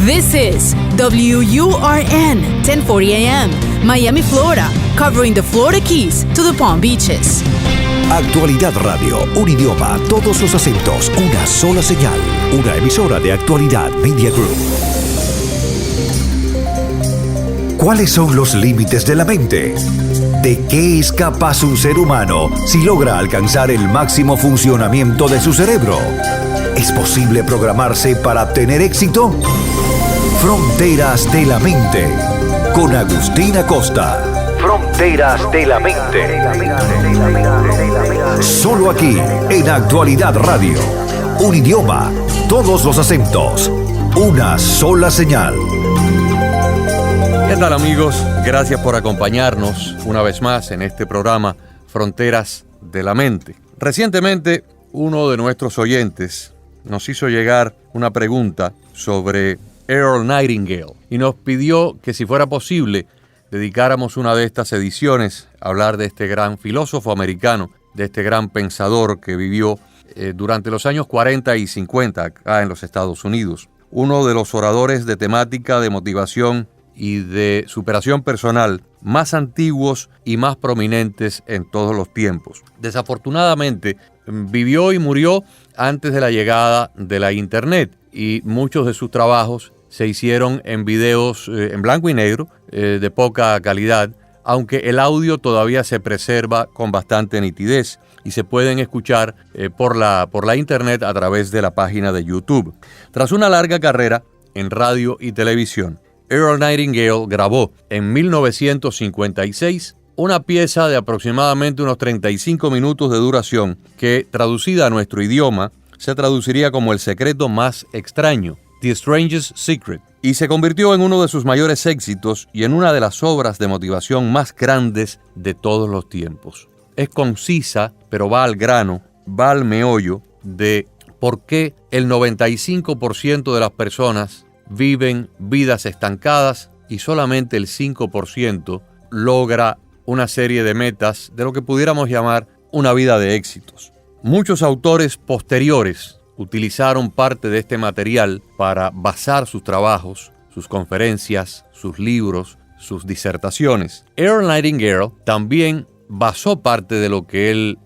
This is WURN 1040 AM, Miami, Florida, covering the Florida Keys to the Palm Beaches. Actualidad Radio, un idioma, todos los acentos, una sola señal. Una emisora de Actualidad Media Group. ¿Cuáles son los límites de la mente? ¿De qué es capaz un ser humano si logra alcanzar el máximo funcionamiento de su cerebro? ¿Es posible programarse para tener éxito? Fronteras de la Mente, con Agustín Acosta. Fronteras de la Mente. Solo aquí, en Actualidad Radio. Un idioma, todos los acentos, una sola señal. ¿Qué tal, amigos? Gracias por acompañarnos una vez más en este programa Fronteras de la Mente. Recientemente, uno de nuestros oyentes nos hizo llegar una pregunta sobre Earl Nightingale y nos pidió que, si fuera posible, dedicáramos una de estas ediciones a hablar de este gran filósofo americano, de este gran pensador que vivió durante los años 40 y 50 acá en los Estados Unidos. Uno de los oradores de temática de motivación y de superación personal más antiguos y más prominentes en todos los tiempos. Desafortunadamente, vivió y murió antes de la llegada de la Internet, y muchos de sus trabajos se hicieron en videos en blanco y negro, de poca calidad, aunque el audio todavía se preserva con bastante nitidez y se pueden escuchar por la Internet a través de la página de YouTube. Tras una larga carrera en radio y televisión, Earl Nightingale grabó en 1956 una pieza de aproximadamente unos 35 minutos de duración que, traducida a nuestro idioma, se traduciría como El secreto más extraño, The Strangest Secret, y se convirtió en uno de sus mayores éxitos y en una de las obras de motivación más grandes de todos los tiempos. Es concisa, pero va al grano, va al meollo de por qué el 95% de las personas viven vidas estancadas y solamente el 5% logra una serie de metas de lo que pudiéramos llamar una vida de éxitos. Muchos autores posteriores utilizaron parte de este material para basar sus trabajos, sus conferencias, sus libros, sus disertaciones. Earl Nightingale también basó parte de lo que él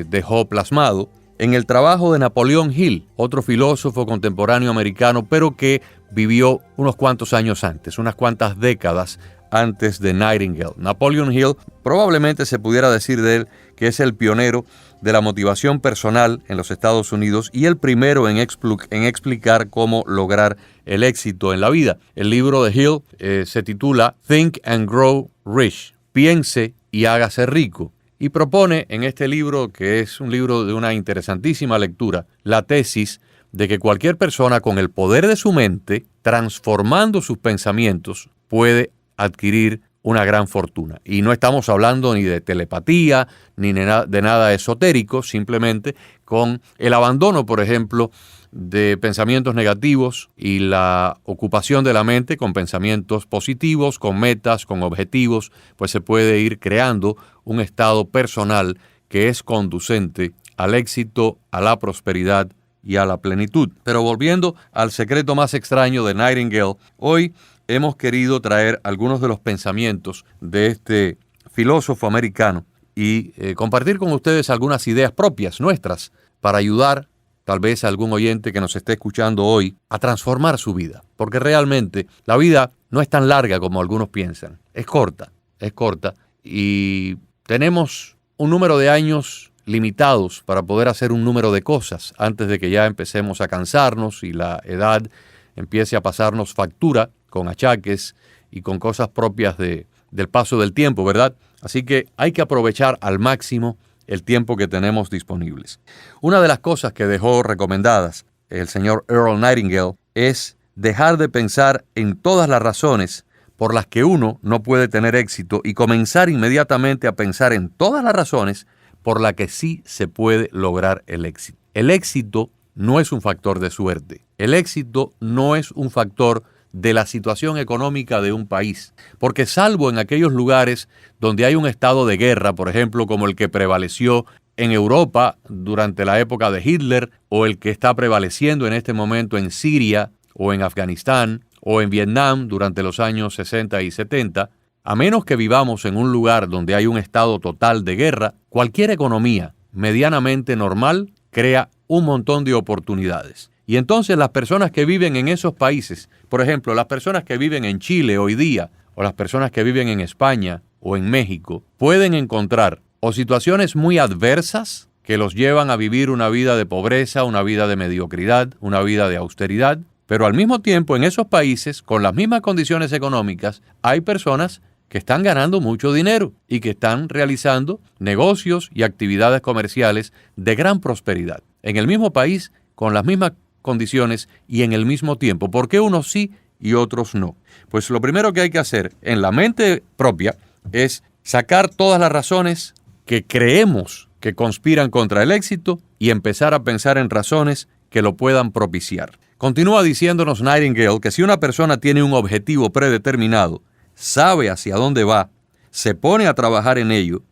dejó plasmado en el trabajo de Napoleon Hill, otro filósofo contemporáneo americano, pero que vivió unos cuantos años antes, unas cuantas décadas antes de Nightingale. Napoleon Hill probablemente se pudiera decir de él que es el pionero de la motivación personal en los Estados Unidos y el primero en explicar cómo lograr el éxito en la vida. El libro de Hill se titula Think and Grow Rich, Piense y hágase rico, y propone en este libro, que es un libro de una interesantísima lectura, la tesis de que cualquier persona con el poder de su mente, transformando sus pensamientos, puede adquirir una gran fortuna. Y no estamos hablando ni de telepatía, ni de nada esotérico, simplemente con el abandono, por ejemplo, de pensamientos negativos y la ocupación de la mente con pensamientos positivos, con metas, con objetivos, pues se puede ir creando un estado personal que es conducente al éxito, a la prosperidad y a la plenitud. Pero volviendo al secreto más extraño de Nightingale, hoy hemos querido traer algunos de los pensamientos de este filósofo americano y compartir con ustedes algunas ideas propias nuestras para ayudar tal vez a algún oyente que nos esté escuchando hoy a transformar su vida. Porque realmente la vida no es tan larga como algunos piensan. Es corta y tenemos un número de años limitados para poder hacer un número de cosas antes de que ya empecemos a cansarnos y la edad empiece a pasarnos factura con achaques y con cosas propias del paso del tiempo, ¿verdad? Así que hay que aprovechar al máximo el tiempo que tenemos disponibles. Una de las cosas que dejó recomendadas el señor Earl Nightingale es dejar de pensar en todas las razones por las que uno no puede tener éxito y comenzar inmediatamente a pensar en todas las razones por las que sí se puede lograr el éxito. El éxito no es un factor de suerte. El éxito no es un factor de la situación económica de un país, porque salvo en aquellos lugares donde hay un estado de guerra, por ejemplo, como el que prevaleció en Europa durante la época de Hitler, o el que está prevaleciendo en este momento en Siria, o en Afganistán, o en Vietnam durante los años 60 y 70, a menos que vivamos en un lugar donde hay un estado total de guerra, cualquier economía medianamente normal crea un montón de oportunidades. Y entonces las personas que viven en esos países, por ejemplo, las personas que viven en Chile hoy día, o las personas que viven en España o en México, pueden encontrar o situaciones muy adversas que los llevan a vivir una vida de pobreza, una vida de mediocridad, una vida de austeridad, pero al mismo tiempo en esos países, con las mismas condiciones económicas, hay personas que están ganando mucho dinero y que están realizando negocios y actividades comerciales de gran prosperidad. En el mismo país, con las mismas condiciones y en el mismo tiempo. ¿Por qué unos sí y otros no? Pues lo primero que hay que hacer en la mente propia es sacar todas las razones que creemos que conspiran contra el éxito y empezar a pensar en razones que lo puedan propiciar. Continúa diciéndonos Nightingale que si una persona tiene un objetivo predeterminado, sabe hacia dónde va, se pone a trabajar en ello,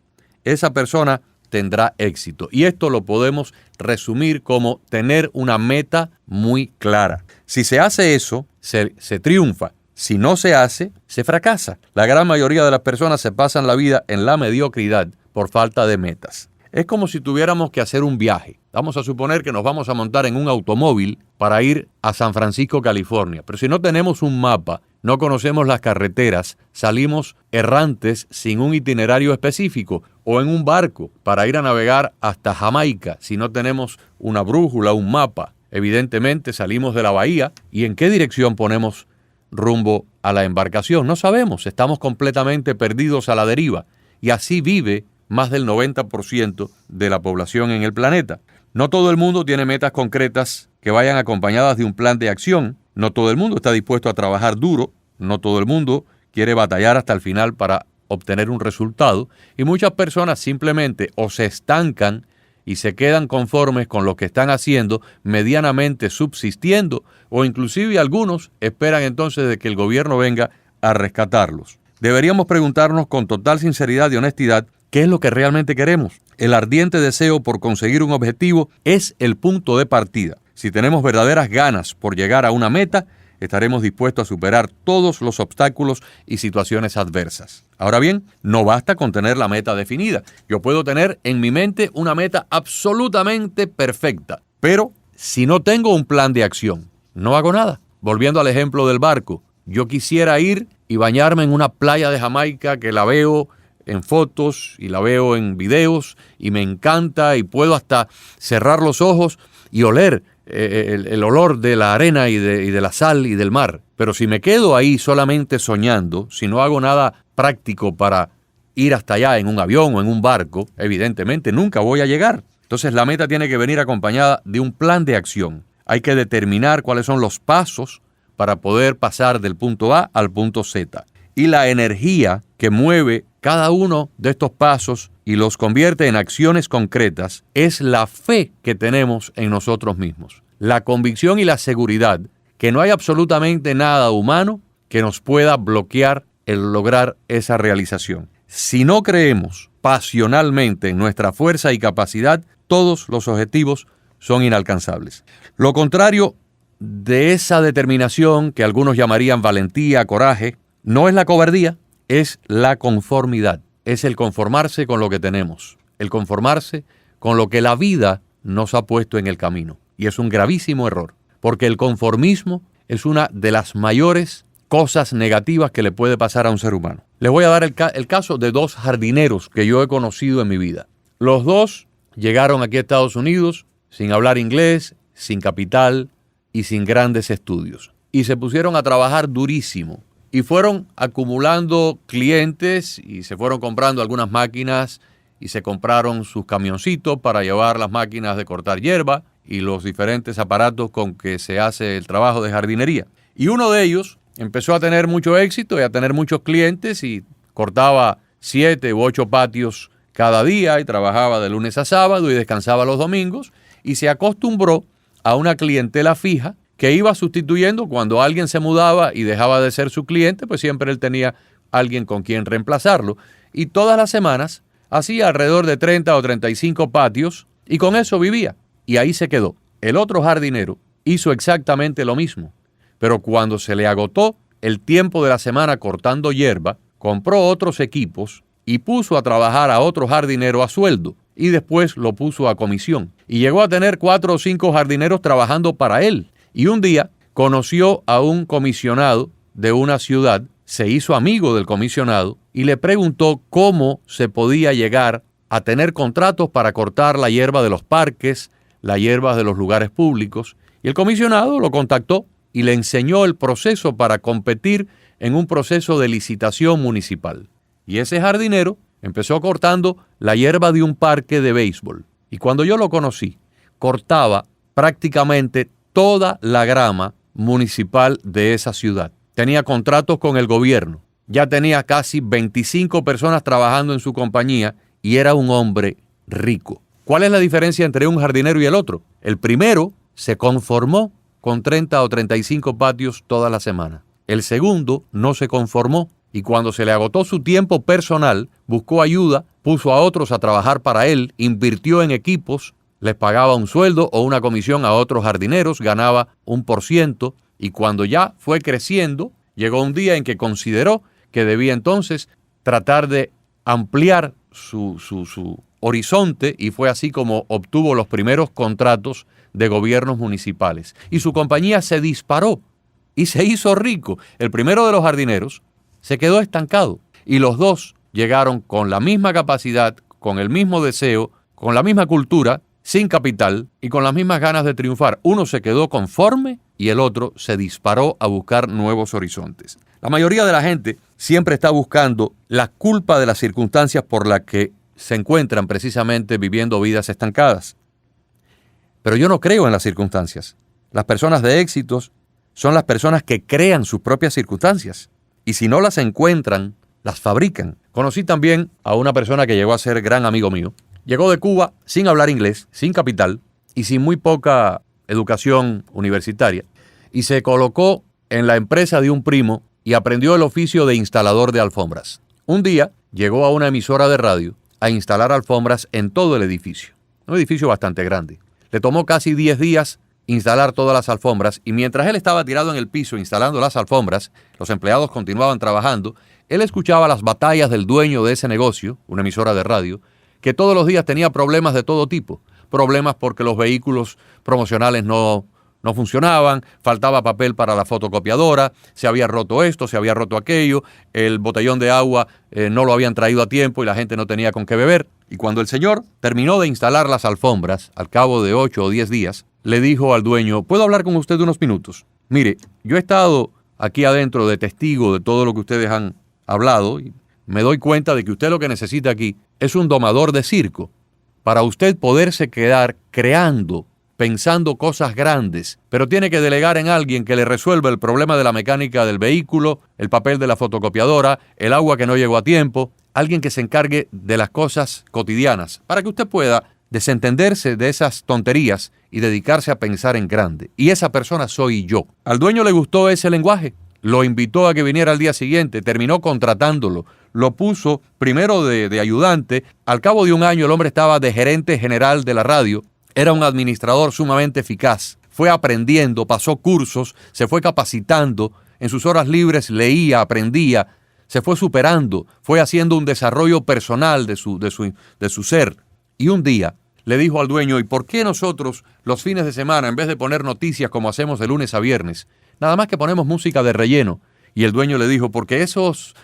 esa persona tendrá éxito. Y esto lo podemos resumir como tener una meta muy clara. Si se hace eso, se triunfa. Si no se hace, se fracasa. La gran mayoría de las personas se pasan la vida en la mediocridad por falta de metas. Es como si tuviéramos que hacer un viaje. Vamos a suponer que nos vamos a montar en un automóvil para ir a San Francisco, California. Pero si no tenemos un mapa, no conocemos las carreteras, salimos errantes sin un itinerario específico, o en un barco para ir a navegar hasta Jamaica. Si no tenemos una brújula, un mapa, evidentemente salimos de la bahía. ¿Y en qué dirección ponemos rumbo a la embarcación? No sabemos, estamos completamente perdidos a la deriva. Y así vive más del 90% de la población en el planeta. No todo el mundo tiene metas concretas que vayan acompañadas de un plan de acción. No todo el mundo está dispuesto a trabajar duro. No todo el mundo quiere batallar hasta el final para obtener un resultado. Y muchas personas simplemente o se estancan y se quedan conformes con lo que están haciendo, medianamente subsistiendo, o inclusive algunos esperan entonces de que el gobierno venga a rescatarlos. Deberíamos preguntarnos con total sinceridad y honestidad ¿qué es lo que realmente queremos? El ardiente deseo por conseguir un objetivo es el punto de partida. Si tenemos verdaderas ganas por llegar a una meta, estaremos dispuestos a superar todos los obstáculos y situaciones adversas. Ahora bien, no basta con tener la meta definida. Yo puedo tener en mi mente una meta absolutamente perfecta, pero si no tengo un plan de acción, no hago nada. Volviendo al ejemplo del barco, yo quisiera ir y bañarme en una playa de Jamaica que la veo en fotos y la veo en videos y me encanta y puedo hasta cerrar los ojos y oler el olor de la arena y de la sal y del mar. Pero si me quedo ahí solamente soñando, si no hago nada práctico para ir hasta allá en un avión o en un barco, evidentemente nunca voy a llegar. Entonces la meta tiene que venir acompañada de un plan de acción. Hay que determinar cuáles son los pasos para poder pasar del punto A al punto Z. Y la energía que mueve cada uno de estos pasos y los convierte en acciones concretas es la fe que tenemos en nosotros mismos. La convicción y la seguridad que no hay absolutamente nada humano que nos pueda bloquear el lograr esa realización. Si no creemos pasionalmente en nuestra fuerza y capacidad, todos los objetivos son inalcanzables. Lo contrario de esa determinación que algunos llamarían valentía, coraje, no es la cobardía, es la conformidad. Es el conformarse con lo que tenemos, el conformarse con lo que la vida nos ha puesto en el camino. Y es un gravísimo error, porque el conformismo es una de las mayores cosas negativas que le puede pasar a un ser humano. Les voy a dar el caso de dos jardineros que yo he conocido en mi vida. Los dos llegaron aquí a Estados Unidos sin hablar inglés, sin capital y sin grandes estudios. Y se pusieron a trabajar durísimo. Y fueron acumulando clientes y se fueron comprando algunas máquinas y se compraron sus camioncitos para llevar las máquinas de cortar hierba y los diferentes aparatos con que se hace el trabajo de jardinería. Y uno de ellos empezó a tener mucho éxito y a tener muchos clientes y cortaba 7 u 8 patios cada día y trabajaba de lunes a sábado y descansaba los domingos y se acostumbró a una clientela fija que iba sustituyendo cuando alguien se mudaba y dejaba de ser su cliente, pues siempre él tenía alguien con quien reemplazarlo. Y todas las semanas hacía alrededor de 30 o 35 patios y con eso vivía. Y ahí se quedó. El otro jardinero hizo exactamente lo mismo. pero cuando se le agotó el tiempo de la semana cortando hierba, compró otros equipos y puso a trabajar a otro jardinero a sueldo y después lo puso a comisión. Y llegó a tener 4 o 5 jardineros trabajando para él. Y un día conoció a un comisionado de una ciudad, se hizo amigo del comisionado y le preguntó cómo se podía llegar a tener contratos para cortar la hierba de los parques, la hierba de los lugares públicos. Y el comisionado lo contactó y le enseñó el proceso para competir en un proceso de licitación municipal. Y ese jardinero empezó cortando la hierba de un parque de béisbol. Y cuando yo lo conocí, cortaba prácticamente toda la grama municipal de esa ciudad. Tenía contratos con el gobierno. Ya tenía casi 25 personas trabajando en su compañía y era un hombre rico. ¿Cuál es la diferencia entre un jardinero y el otro? El primero se conformó con 30 o 35 patios toda la semana. El segundo no se conformó y cuando se le agotó su tiempo personal, buscó ayuda, puso a otros a trabajar para él, invirtió en equipos, les pagaba un sueldo o una comisión a otros jardineros, ganaba 1%, y cuando ya fue creciendo, llegó un día en que consideró que debía entonces tratar de ampliar su horizonte, y fue así como obtuvo los primeros contratos de gobiernos municipales. Y su compañía se disparó y se hizo rico. El primero de los jardineros se quedó estancado y los dos llegaron con la misma capacidad, con el mismo deseo, con la misma cultura, sin capital y con las mismas ganas de triunfar. Uno se quedó conforme y el otro se disparó a buscar nuevos horizontes. La mayoría de la gente siempre está buscando la culpa de las circunstancias por las que se encuentran precisamente viviendo vidas estancadas. Pero yo no creo en las circunstancias. Las personas de éxitos son las personas que crean sus propias circunstancias. Y si no las encuentran, las fabrican. Conocí también a una persona que llegó a ser gran amigo mío. Llegó de Cuba sin hablar inglés, sin capital y sin muy poca educación universitaria. Y se colocó en la empresa de un primo y aprendió el oficio de instalador de alfombras. Un día llegó a una emisora de radio a instalar alfombras en todo el edificio. Un edificio bastante grande. Le tomó casi 10 días instalar todas las alfombras y mientras él estaba tirado en el piso instalando las alfombras, los empleados continuaban trabajando, él escuchaba las batallas del dueño de ese negocio, una emisora de radio, que todos los días tenía problemas de todo tipo. Problemas porque los vehículos promocionales no funcionaban, faltaba papel para la fotocopiadora, se había roto esto, se había roto aquello, el botellón de agua no lo habían traído a tiempo y la gente no tenía con qué beber. Y cuando el señor terminó de instalar las alfombras, al cabo de 8 o 10 días, le dijo al dueño, ¿puedo hablar con usted unos minutos? Mire, yo he estado aquí adentro de testigo de todo lo que ustedes han hablado y me doy cuenta de que usted lo que necesita aquí es un domador de circo para usted poderse quedar creando, pensando cosas grandes, pero tiene que delegar en alguien que le resuelva el problema de la mecánica del vehículo, el papel de la fotocopiadora, el agua que no llegó a tiempo, alguien que se encargue de las cosas cotidianas, para que usted pueda desentenderse de esas tonterías y dedicarse a pensar en grande. Y esa persona soy yo. Al dueño le gustó ese lenguaje, lo invitó a que viniera al día siguiente, terminó contratándolo, lo puso primero de ayudante, al cabo de un año el hombre estaba de gerente general de la radio, era un administrador sumamente eficaz, fue aprendiendo, pasó cursos, se fue capacitando, en sus horas libres leía, aprendía, se fue superando, fue haciendo un desarrollo personal de su ser. Y un día le dijo al dueño, ¿y por qué nosotros los fines de semana, en vez de poner noticias como hacemos de lunes a viernes, nada más que ponemos música de relleno? Y el dueño le dijo, porque esos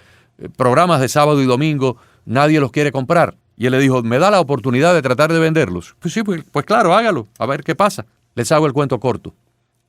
programas de sábado y domingo nadie los quiere comprar. Y él le dijo, ¿me da la oportunidad de tratar de venderlos? Pues sí, pues claro, hágalo, a ver qué pasa. Les hago el cuento corto.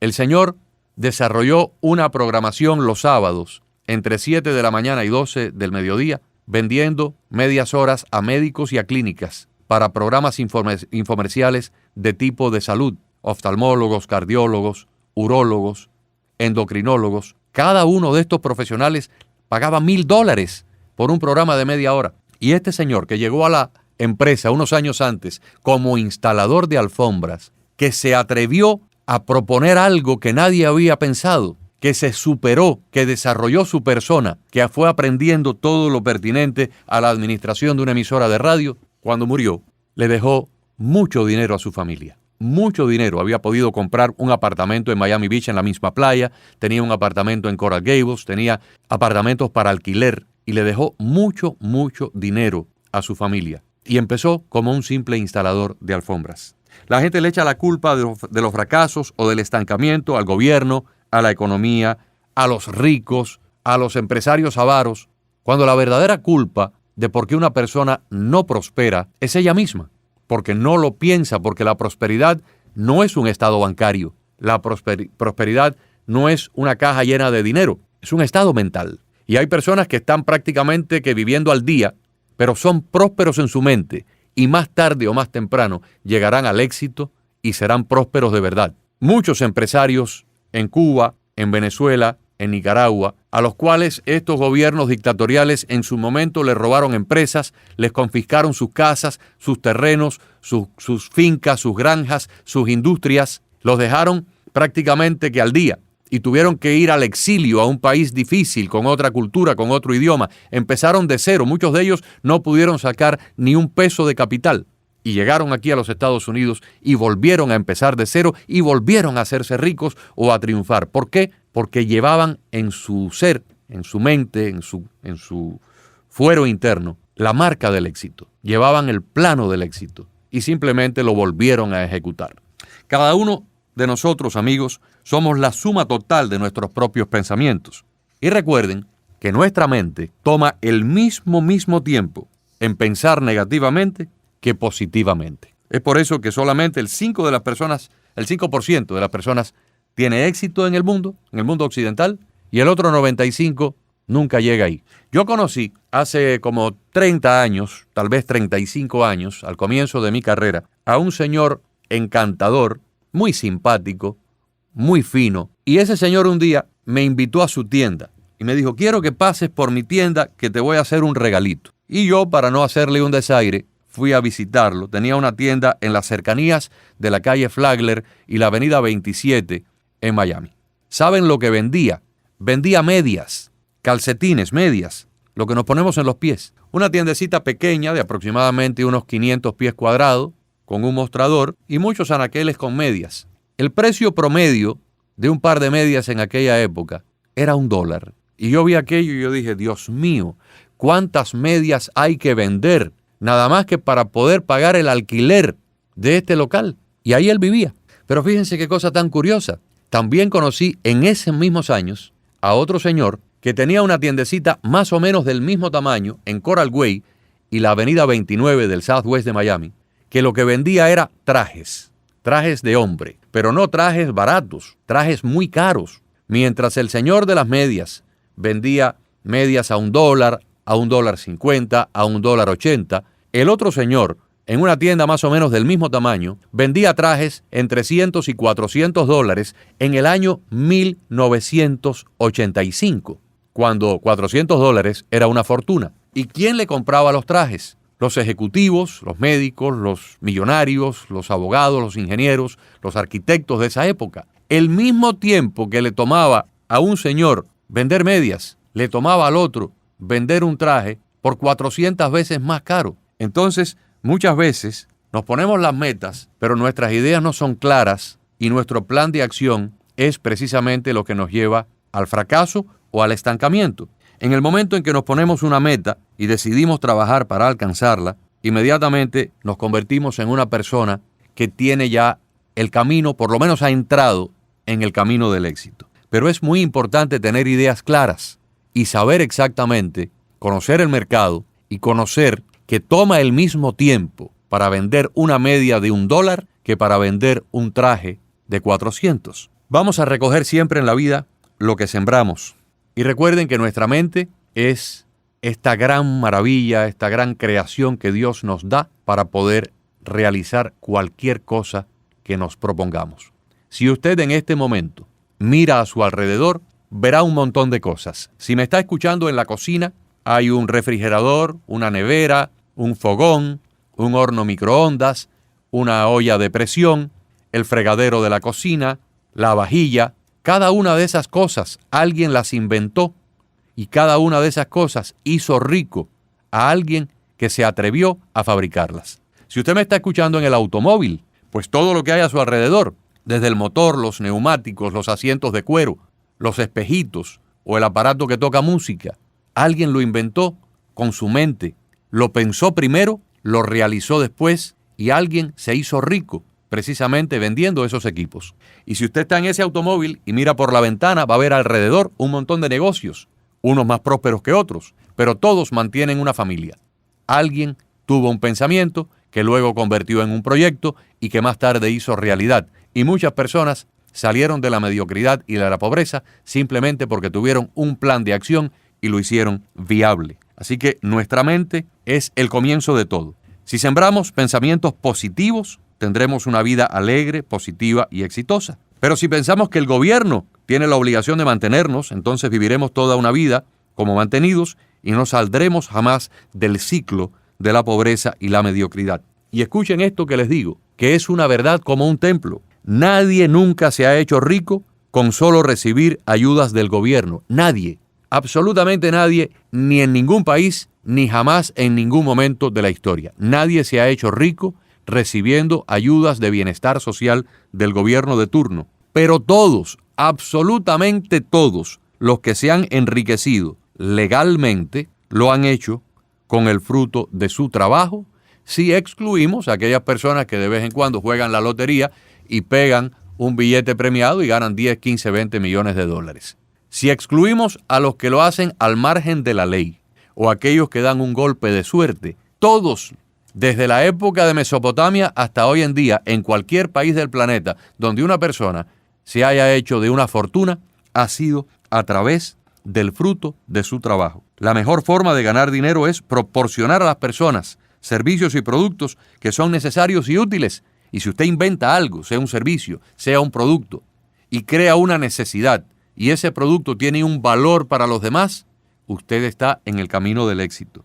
El señor desarrolló una programación los sábados entre 7 de la mañana y 12 del mediodía, vendiendo medias horas a médicos y a clínicas para programas infomerciales de tipo de salud, oftalmólogos, cardiólogos, urólogos, endocrinólogos. Cada uno de estos profesionales pagaba $1,000 por un programa de media hora. Y este señor que llegó a la empresa unos años antes como instalador de alfombras, que se atrevió a proponer algo que nadie había pensado, que se superó, que desarrolló su persona, que fue aprendiendo todo lo pertinente a la administración de una emisora de radio, cuando murió, le dejó mucho dinero a su familia. mucho dinero. Había podido comprar un apartamento en Miami Beach en la misma playa, tenía un apartamento en Coral Gables, tenía apartamentos para alquiler y le dejó mucho dinero a su familia. Y empezó como un simple instalador de alfombras. La gente le echa la culpa de los fracasos o del estancamiento al gobierno, a la economía, a los ricos, a los empresarios avaros, cuando la verdadera culpa de por qué una persona no prospera es ella misma, porque no lo piensa, porque la prosperidad no es un estado bancario, la prosperidad no es una caja llena de dinero, es un estado mental. Y hay personas que están prácticamente que viviendo al día, pero son prósperos en su mente y más tarde o más temprano llegarán al éxito y serán prósperos de verdad. Muchos empresarios en Cuba, en Venezuela, en Nicaragua, a los cuales estos gobiernos dictatoriales en su momento les robaron empresas, les confiscaron sus casas, sus terrenos, sus fincas, sus granjas, sus industrias, los dejaron prácticamente que al día y tuvieron que ir al exilio a un país difícil, con otra cultura, con otro idioma. Empezaron de cero, muchos de ellos no pudieron sacar ni un peso de capital y llegaron aquí a los Estados Unidos y volvieron a empezar de cero y volvieron a hacerse ricos o a triunfar. ¿Por qué? Porque llevaban en su ser, en su mente, en su fuero interno, la marca del éxito. Llevaban el plano del éxito y simplemente lo volvieron a ejecutar. Cada uno de nosotros, amigos, somos la suma total de nuestros propios pensamientos. Y recuerden que nuestra mente toma el mismo tiempo en pensar negativamente que positivamente. Es por eso que solamente el 5% de las personas tiene éxito en el mundo occidental, y el otro 95% nunca llega ahí. Yo conocí hace como 30 años, tal vez 35 años, al comienzo de mi carrera, a un señor encantador, muy simpático, muy fino, y ese señor un día me invitó a su tienda y me dijo: quiero que pases por mi tienda que te voy a hacer un regalito. Y yo, para no hacerle un desaire, fui a visitarlo. Tenía una tienda en las cercanías de la calle Flagler y la avenida 27 en Miami. ¿Saben lo que vendía? Vendía medias, calcetines, medias, lo que nos ponemos en los pies. Una tiendecita pequeña de aproximadamente unos 500 pies cuadrados, con un mostrador y muchos anaqueles con medias. El precio promedio de un par de medias en aquella época era $1. Y yo vi aquello y yo dije: Dios mío, ¿cuántas medias hay que vender? Nada más que para poder pagar el alquiler de este local. Y ahí él vivía. Pero fíjense qué cosa tan curiosa. También conocí en esos mismos años a otro señor que tenía una tiendecita más o menos del mismo tamaño en Coral Way y la avenida 29 del Southwest de Miami, que lo que vendía era trajes de hombre, pero no trajes baratos, trajes muy caros. Mientras el señor de las medias vendía medias a $1, a $1.50, a $1.80, el otro señor, en una tienda más o menos del mismo tamaño, vendía trajes en $300 y $400 en el año 1985, cuando $400 era una fortuna. ¿Y quién le compraba los trajes? Los ejecutivos, los médicos, los millonarios, los abogados, los ingenieros, los arquitectos de esa época. El mismo tiempo que le tomaba a un señor vender medias, le tomaba al otro vender un traje por 400 veces más caro. Entonces, muchas veces nos ponemos las metas, pero nuestras ideas no son claras y nuestro plan de acción es precisamente lo que nos lleva al fracaso o al estancamiento. En el momento en que nos ponemos una meta y decidimos trabajar para alcanzarla, inmediatamente nos convertimos en una persona que tiene ya el camino, por lo menos ha entrado en el camino del éxito. Pero es muy importante tener ideas claras y saber exactamente, conocer el mercado y conocer que toma el mismo tiempo para vender una media de $1 que para vender un traje de 400. Vamos a recoger siempre en la vida lo que sembramos. Y recuerden que nuestra mente es esta gran maravilla, esta gran creación que Dios nos da para poder realizar cualquier cosa que nos propongamos. Si usted en este momento mira a su alrededor, verá un montón de cosas. Si me está escuchando en la cocina, hay un refrigerador, una nevera, un fogón, un horno microondas, una olla de presión, el fregadero de la cocina, la vajilla. Cada una de esas cosas alguien las inventó y cada una de esas cosas hizo rico a alguien que se atrevió a fabricarlas. Si usted me está escuchando en el automóvil, Pues todo lo que hay a su alrededor, desde el motor, los neumáticos, los asientos de cuero, los espejitos o el aparato que toca música, alguien lo inventó con su mente, lo pensó primero, lo realizó después y alguien se hizo rico precisamente vendiendo esos equipos. Y si usted está en ese automóvil y mira por la ventana, va a ver alrededor un montón de negocios, unos más prósperos que otros, pero todos mantienen una familia. Alguien tuvo un pensamiento que luego convirtió en un proyecto y que más tarde hizo realidad. Y muchas personas salieron de la mediocridad y de la pobreza simplemente porque tuvieron un plan de acción y lo hicieron viable. Así que nuestra mente es el comienzo de todo. Si sembramos pensamientos positivos, tendremos una vida alegre, positiva y exitosa. Pero si pensamos que el gobierno tiene la obligación de mantenernos, entonces viviremos toda una vida como mantenidos y no saldremos jamás del ciclo de la pobreza y la mediocridad. Y escuchen esto que les digo, que es una verdad como un templo. Nadie nunca se ha hecho rico con solo recibir ayudas del gobierno. Nadie, absolutamente nadie, ni en ningún país, ni jamás en ningún momento de la historia. Nadie se ha hecho rico recibiendo ayudas de bienestar social del gobierno de turno. Pero todos, absolutamente todos, los que se han enriquecido legalmente, lo han hecho con el fruto de su trabajo, si excluimos a aquellas personas que de vez en cuando juegan la lotería y pegan un billete premiado y ganan 10, 15, 20 millones de dólares. Si excluimos a los que lo hacen al margen de la ley o aquellos que dan un golpe de suerte, todos, desde la época de Mesopotamia hasta hoy en día, en cualquier país del planeta donde una persona se haya hecho de una fortuna, ha sido a través del fruto de su trabajo. La mejor forma de ganar dinero es proporcionar a las personas servicios y productos que son necesarios y útiles. Y si usted inventa algo, sea un servicio, sea un producto, y crea una necesidad, y ese producto tiene un valor para los demás, usted está en el camino del éxito.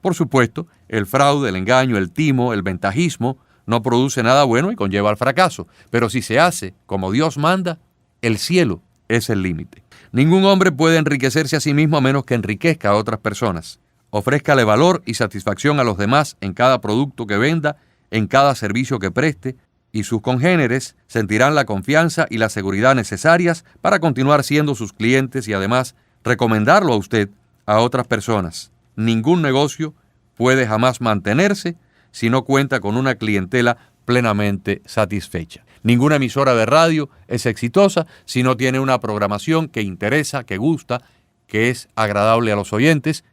Por supuesto, el fraude, el engaño, el timo, el ventajismo no produce nada bueno y conlleva al fracaso. Pero si se hace como Dios manda, el cielo es el límite. Ningún hombre puede enriquecerse a sí mismo a menos que enriquezca a otras personas. Ofrézcale valor y satisfacción a los demás en cada producto que venda, en cada servicio que preste, y sus congéneres sentirán la confianza y la seguridad necesarias para continuar siendo sus clientes y además recomendarlo a usted a otras personas. Ningún negocio puede jamás mantenerse si no cuenta con una clientela plenamente satisfecha. Ninguna emisora de radio es exitosa si no tiene una programación que interesa, que gusta, que es agradable a los oyentes,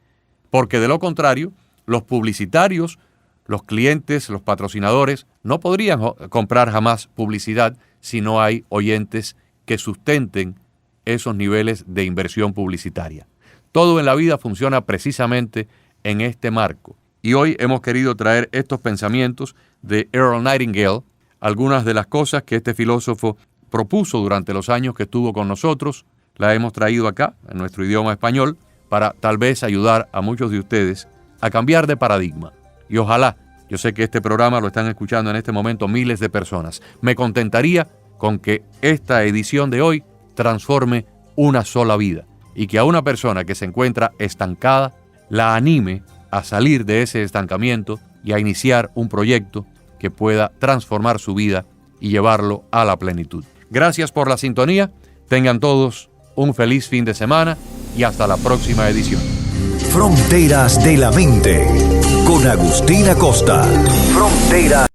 porque de lo contrario, los publicitarios, los clientes, los patrocinadores, no podrían comprar jamás publicidad si no hay oyentes que sustenten esos niveles de inversión publicitaria. Todo en la vida funciona precisamente en este marco. Y hoy hemos querido traer estos pensamientos de Earl Nightingale, algunas de las cosas que este filósofo propuso durante los años que estuvo con nosotros, la hemos traído acá, en nuestro idioma español, para tal vez ayudar a muchos de ustedes a cambiar de paradigma. Y ojalá, yo sé que este programa lo están escuchando en este momento miles de personas. Me contentaría con que esta edición de hoy transforme una sola vida y que a una persona que se encuentra estancada la anime a salir de ese estancamiento y a iniciar un proyecto que pueda transformar su vida y llevarlo a la plenitud. Gracias por la sintonía. Tengan todos un feliz fin de semana y hasta la próxima edición. Fronteras de la Mente con Agustín Acosta. Fronteras